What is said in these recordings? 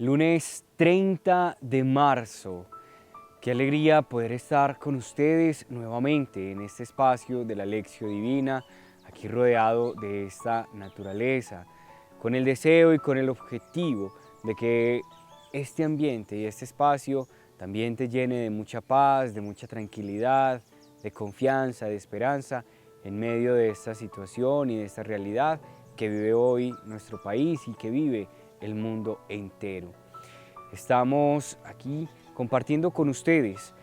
Lunes 30 de marzo. Qué alegría poder estar con ustedes nuevamente en este espacio de la Lección Divina, aquí rodeado de esta naturaleza, con el deseo y con el objetivo de que este ambiente y este espacio también te llene de mucha paz, de mucha tranquilidad, de confianza, de esperanza en medio de esta situación y de esta realidad que vive hoy nuestro país y que vive el mundo entero. Estamos aquí compartiendo con ustedes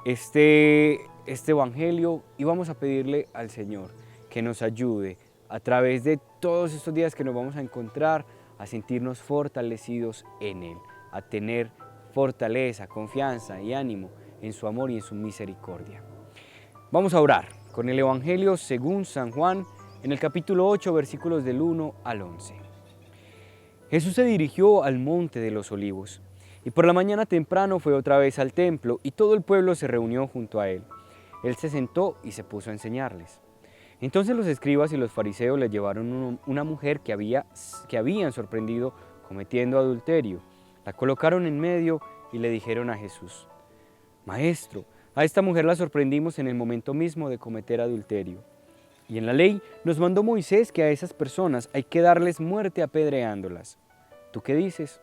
este evangelio y vamos a pedirle al Señor que nos ayude a través de todos estos días que nos vamos a encontrar a sentirnos fortalecidos en Él, a tener fortaleza, confianza y ánimo en su amor y en su misericordia. Vamos a orar con el Evangelio según San Juan en el capítulo 8, versículos del 1 al 11. Jesús se dirigió al monte de los Olivos y por la mañana temprano fue otra vez al templo y todo el pueblo se reunió junto a él. Él se sentó y se puso a enseñarles. Entonces los escribas y los fariseos le llevaron una mujer que habían sorprendido cometiendo adulterio. La colocaron en medio y le dijeron a Jesús: Maestro, a esta mujer la sorprendimos en el momento mismo de cometer adulterio. Y en la ley nos mandó Moisés que a esas personas hay que darles muerte apedreándolas. ¿Tú qué dices?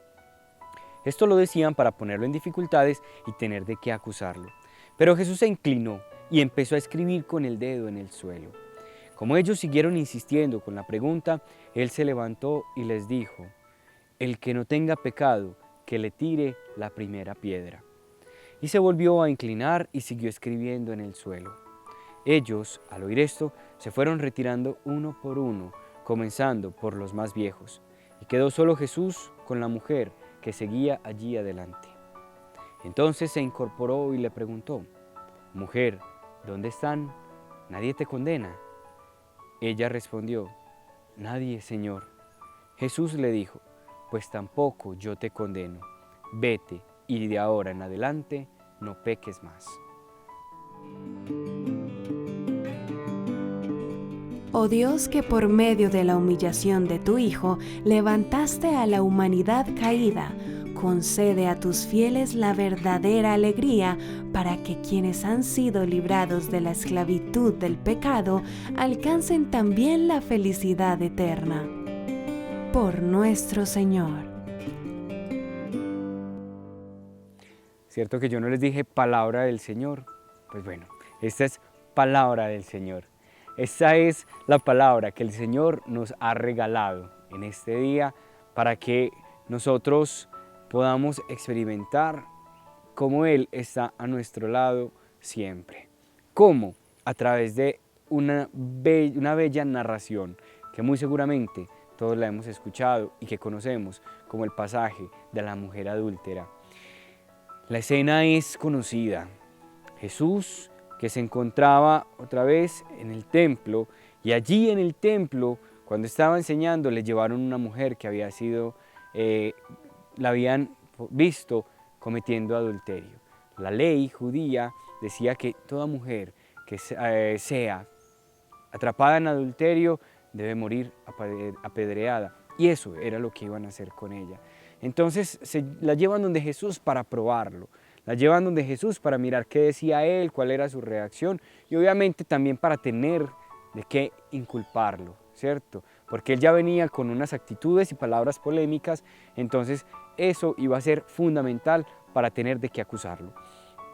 Esto lo decían para ponerlo en dificultades y tener de qué acusarlo. Pero Jesús se inclinó y empezó a escribir con el dedo en el suelo. Como ellos siguieron insistiendo con la pregunta, él se levantó y les dijo: El que no tenga pecado, que le tire la primera piedra. Y se volvió a inclinar y siguió escribiendo en el suelo. Ellos, al oír esto, se fueron retirando uno por uno, comenzando por los más viejos, y quedó solo Jesús con la mujer que seguía allí adelante. Entonces se incorporó y le preguntó: Mujer, ¿dónde están? ¿Nadie te condena? Ella respondió: Nadie, Señor. Jesús le dijo: Pues tampoco yo te condeno. Vete y de ahora en adelante no peques más. Oh Dios, que por medio de la humillación de tu Hijo levantaste a la humanidad caída, concede a tus fieles la verdadera alegría para que quienes han sido librados de la esclavitud del pecado alcancen también la felicidad eterna. Por nuestro Señor. ¿Cierto que yo no les dije palabra del Señor? Pues bueno, esta es palabra del Señor. Esta es la palabra que el Señor nos ha regalado en este día para que nosotros podamos experimentar cómo Él está a nuestro lado siempre. ¿Cómo? A través de una bella narración que muy seguramente todos la hemos escuchado y que conocemos como el pasaje de la mujer adúltera. La escena es conocida. Jesús, que se encontraba otra vez en el templo, y allí en el templo, cuando estaba enseñando, le llevaron una mujer que la habían visto cometiendo adulterio. La ley judía decía que toda mujer que sea atrapada en adulterio debe morir apedreada, y eso era lo que iban a hacer con ella. Entonces la llevan donde Jesús para probarlo. La llevan donde Jesús para mirar qué decía Él, cuál era su reacción y obviamente también para tener de qué inculparlo, ¿cierto? Porque Él ya venía con unas actitudes y palabras polémicas, entonces eso iba a ser fundamental para tener de qué acusarlo.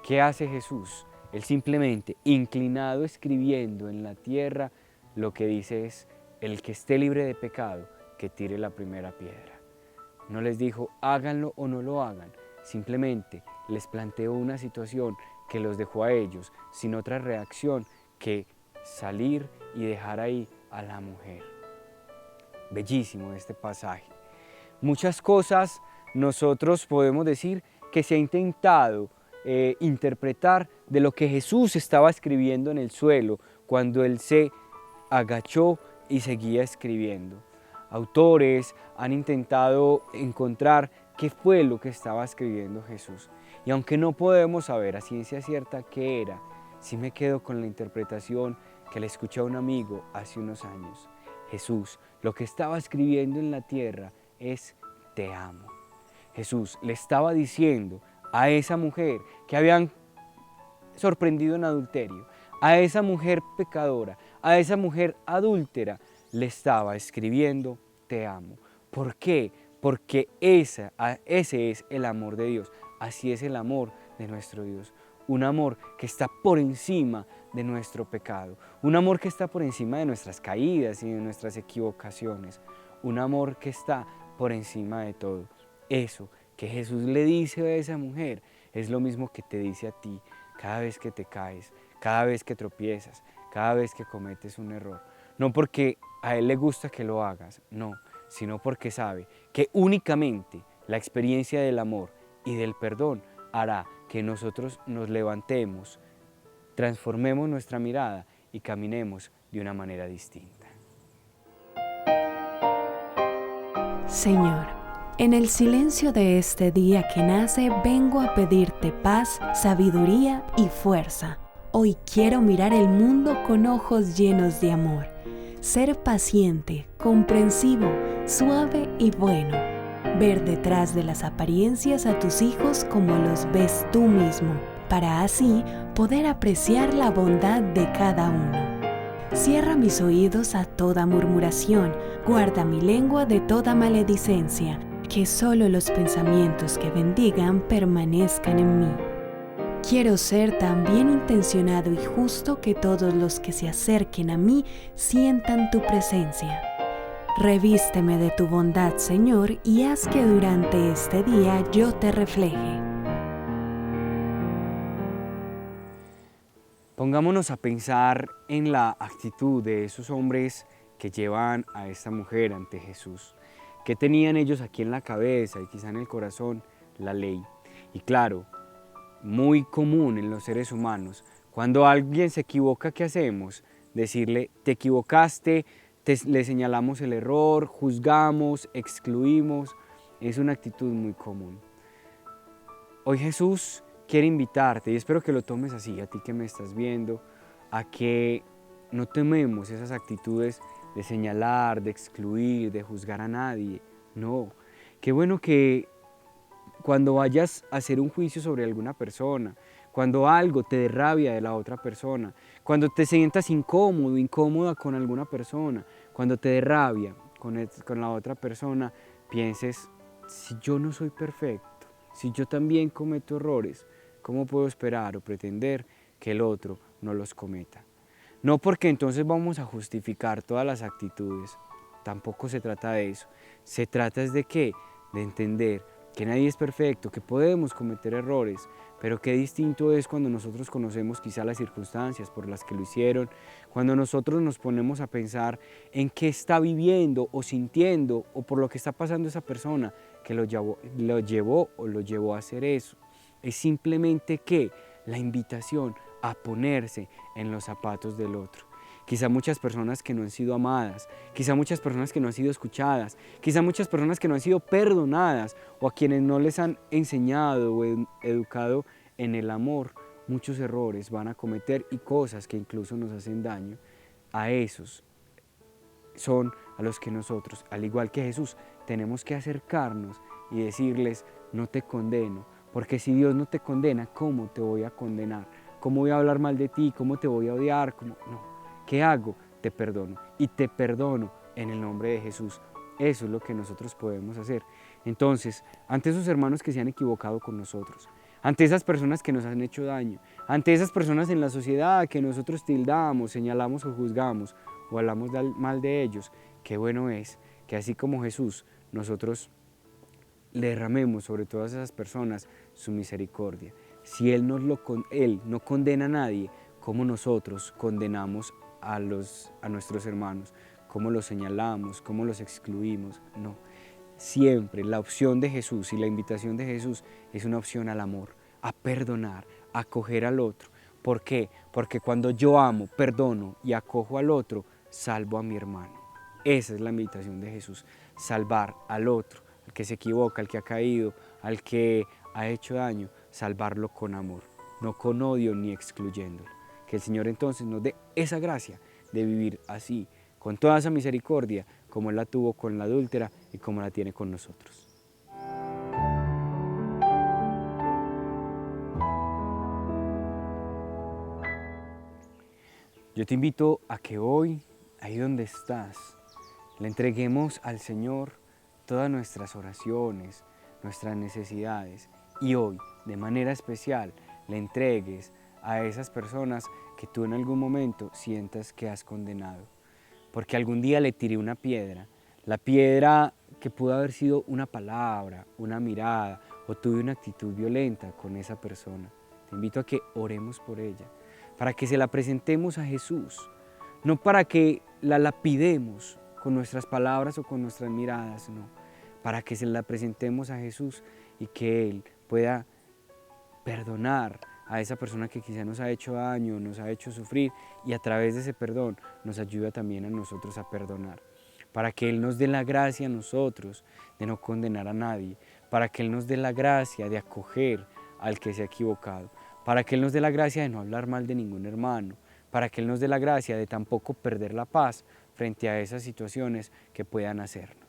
¿Qué hace Jesús? Él simplemente, inclinado escribiendo en la tierra, lo que dice es: el que esté libre de pecado, que tire la primera piedra. No les dijo háganlo o no lo hagan, simplemente les planteó una situación que los dejó a ellos sin otra reacción que salir y dejar ahí a la mujer. Bellísimo este pasaje. Muchas cosas nosotros podemos decir que se ha intentado interpretar de lo que Jesús estaba escribiendo en el suelo cuando Él se agachó y seguía escribiendo. Autores han intentado encontrar qué fue lo que estaba escribiendo Jesús. Y aunque no podemos saber a ciencia cierta qué era, sí me quedo con la interpretación que le escuché a un amigo hace unos años. Jesús, lo que estaba escribiendo en la tierra es: te amo. Jesús le estaba diciendo a esa mujer que habían sorprendido en adulterio, a esa mujer pecadora, a esa mujer adúltera, le estaba escribiendo: te amo. ¿Por qué? Porque ese es el amor de Dios. Así es el amor de nuestro Dios. Un amor que está por encima de nuestro pecado. Un amor que está por encima de nuestras caídas y de nuestras equivocaciones. Un amor que está por encima de todo. Eso que Jesús le dice a esa mujer es lo mismo que te dice a ti cada vez que te caes, cada vez que tropiezas, cada vez que cometes un error. No porque a Él le gusta que lo hagas, no, sino porque sabe que únicamente la experiencia del amor y del perdón hará que nosotros nos levantemos, transformemos nuestra mirada y caminemos de una manera distinta. Señor, en el silencio de este día que nace, vengo a pedirte paz, sabiduría y fuerza. Hoy quiero mirar el mundo con ojos llenos de amor, ser paciente, comprensivo, suave y bueno, ver detrás de las apariencias a tus hijos como los ves tú mismo, para así poder apreciar la bondad de cada uno. Cierra mis oídos a toda murmuración, guarda mi lengua de toda maledicencia, que solo los pensamientos que bendigan permanezcan en mí. Quiero ser tan bien intencionado y justo que todos los que se acerquen a mí sientan tu presencia. Revísteme de tu bondad, Señor, y haz que durante este día yo te refleje. Pongámonos a pensar en la actitud de esos hombres que llevan a esta mujer ante Jesús. ¿Qué tenían ellos aquí en la cabeza y quizá en el corazón? La ley. Y claro, muy común en los seres humanos, cuando alguien se equivoca, ¿qué hacemos? Decirle: te equivocaste, le señalamos el error, juzgamos, excluimos. Es una actitud muy común. Hoy Jesús quiere invitarte, y espero que lo tomes así, a ti que me estás viendo, a que no tomemos esas actitudes de señalar, de excluir, de juzgar a nadie. No, qué bueno que cuando vayas a hacer un juicio sobre alguna persona, cuando algo te dé rabia de la otra persona, cuando te sientas incómodo, incómoda con alguna persona, cuando te dé rabia con la otra persona, pienses: si yo no soy perfecto, si yo también cometo errores, ¿cómo puedo esperar o pretender que el otro no los cometa? No porque entonces vamos a justificar todas las actitudes, tampoco se trata de eso. Se trata es de qué, de entender que nadie es perfecto, que podemos cometer errores, pero qué distinto es cuando nosotros conocemos quizá las circunstancias por las que lo hicieron, cuando nosotros nos ponemos a pensar en qué está viviendo o sintiendo o por lo que está pasando esa persona que lo llevó a hacer eso. Es simplemente que la invitación a ponerse en los zapatos del otro. Quizá muchas personas que no han sido amadas, quizá muchas personas que no han sido escuchadas, quizá muchas personas que no han sido perdonadas o a quienes no les han enseñado o educado en el amor, muchos errores van a cometer y cosas que incluso nos hacen daño. A esos son a los que nosotros, al igual que Jesús, tenemos que acercarnos y decirles: no te condeno, porque si Dios no te condena, ¿cómo te voy a condenar? ¿Cómo voy a hablar mal de ti? ¿Cómo te voy a odiar? No. ¿Qué hago? Te perdono. Y te perdono en el nombre de Jesús. Eso es lo que nosotros podemos hacer. Entonces, ante esos hermanos que se han equivocado con nosotros, ante esas personas que nos han hecho daño, ante esas personas en la sociedad que nosotros tildamos, señalamos o juzgamos o hablamos mal de ellos, qué bueno es que así como Jesús, nosotros le derramemos sobre todas esas personas su misericordia. Si Él no condena a nadie, ¿cómo nosotros condenamos a nuestros hermanos? ¿Cómo los señalamos? ¿Cómo los excluimos? No. Siempre la opción de Jesús y la invitación de Jesús es una opción al amor, a perdonar, a acoger al otro. ¿Por qué? Porque cuando yo amo, perdono y acojo al otro, salvo a mi hermano. Esa es la invitación de Jesús, salvar al otro, al que se equivoca, al que ha caído, al que ha hecho daño, salvarlo con amor, no con odio ni excluyéndolo. Que el Señor entonces nos dé esa gracia de vivir así, con toda esa misericordia, como Él la tuvo con la adúltera y como la tiene con nosotros. Yo te invito a que hoy, ahí donde estás, le entreguemos al Señor todas nuestras oraciones, nuestras necesidades, y hoy, de manera especial, le entregues a esas personas que tú en algún momento sientas que has condenado. Porque algún día le tiré una piedra, la piedra que pudo haber sido una palabra, una mirada, o tuve una actitud violenta con esa persona. Te invito a que oremos por ella, para que se la presentemos a Jesús, no para que la lapidemos con nuestras palabras o con nuestras miradas, no, para que se la presentemos a Jesús y que Él pueda perdonar a esa persona que quizá nos ha hecho daño, nos ha hecho sufrir, y a través de ese perdón nos ayuda también a nosotros a perdonar, para que Él nos dé la gracia a nosotros de no condenar a nadie, para que Él nos dé la gracia de acoger al que se ha equivocado, para que Él nos dé la gracia de no hablar mal de ningún hermano, para que Él nos dé la gracia de tampoco perder la paz frente a esas situaciones que puedan hacernos.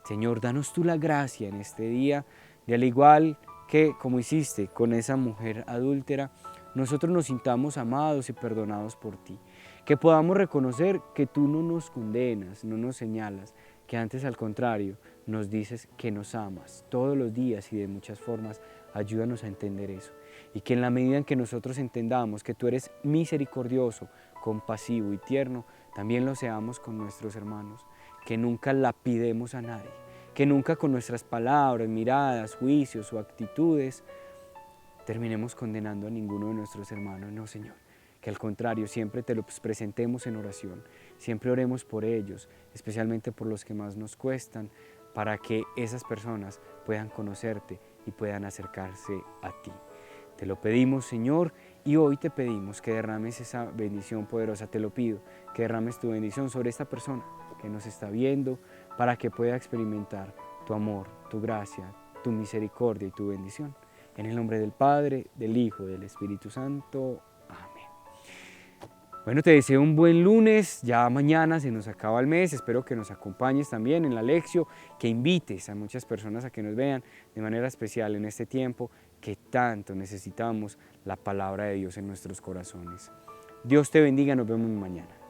Señor, danos tú la gracia en este día, de al igual que como hiciste con esa mujer adúltera, nosotros nos sintamos amados y perdonados por ti. Que podamos reconocer que tú no nos condenas, no nos señalas, que antes al contrario nos dices que nos amas todos los días y de muchas formas. Ayúdanos a entender eso. Y que en la medida en que nosotros entendamos que tú eres misericordioso, compasivo y tierno, también lo seamos con nuestros hermanos. Que nunca lapidemos a nadie, que nunca con nuestras palabras, miradas, juicios o actitudes terminemos condenando a ninguno de nuestros hermanos. No, Señor, que al contrario siempre te los presentemos en oración, siempre oremos por ellos, especialmente por los que más nos cuestan, para que esas personas puedan conocerte y puedan acercarse a ti. Te lo pedimos, Señor, y hoy te pedimos que derrames esa bendición poderosa. Te lo pido, que derrames tu bendición sobre esta persona que nos está viendo, para que pueda experimentar tu amor, tu gracia, tu misericordia y tu bendición. En el nombre del Padre, del Hijo, del Espíritu Santo. Amén. Bueno, te deseo un buen lunes, ya mañana se nos acaba el mes, espero que nos acompañes también en la lección, que invites a muchas personas a que nos vean de manera especial en este tiempo que tanto necesitamos la palabra de Dios en nuestros corazones. Dios te bendiga, nos vemos mañana.